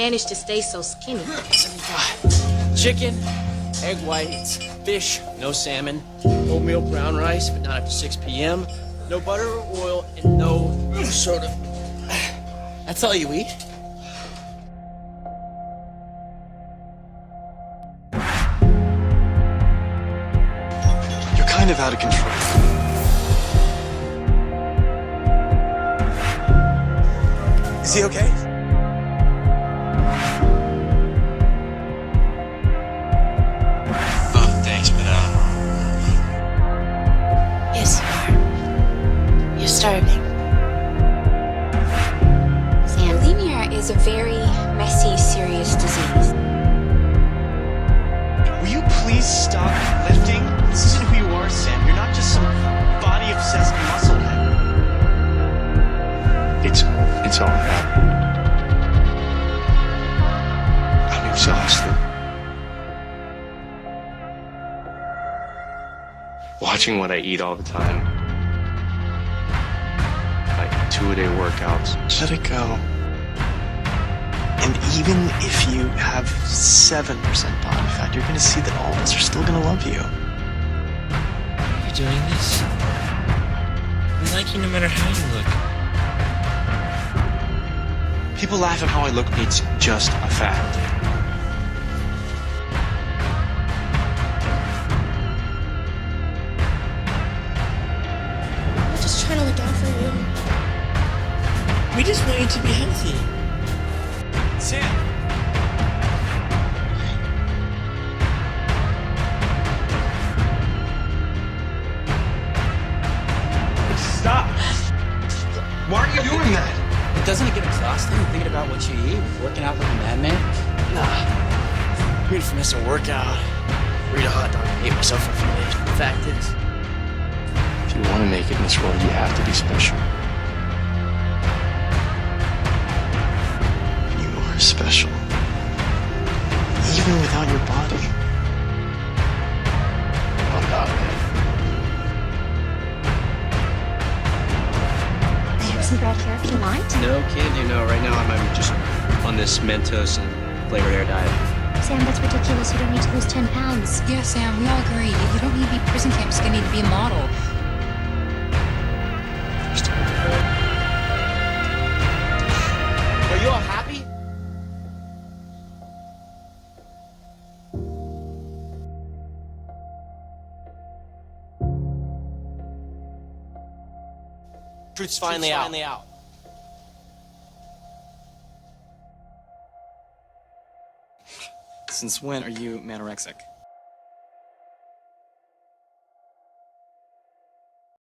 manage to stay so skinny? 75. Chicken, egg whites, fish, no salmon, oatmeal brown rice, but not after 6 p.m., no butter or oil, and no soda. That's all you eat? You're kind of out of control. Is he okay? Oh, thanks, but Yes, you are. You're starving. Sam, bulimia is a very messy, serious disease. will you please stop lifting? This isn't who you are, Sam. You're not just some body-obsessed musclehead. It's all right. I'm exhausted. Watching what I eat all the time. Like 2-a-day workouts. Let it go. And even if you have 7% body fat, you're gonna see that all of us are still gonna love you. You're doing this? We like you no matter how you look. People laugh at how I look. It's just a fact. I'm just trying to look out for you. We just want you to be healthy. Sam! Stop! Why are you doing that? Doesn't it get exhausting thinking about what you eat, working out like a madman? Nah. Ready for missing a workout. Read a hot dog and hate myself for a few days. The fact is, If you want to make it in this world, you have to be special. You are special. Even without your body. I'm not, man. I have some bread here if you want. no kid, right now I'm just on this Mentos and flavored air diet. Sam, that's ridiculous. You don't need to lose 10 pounds. Yeah, Sam, we all agree. You don't need to be prison camp skinny to be a model. Are you all happy? Truth's finally out. Since when are you manorexic?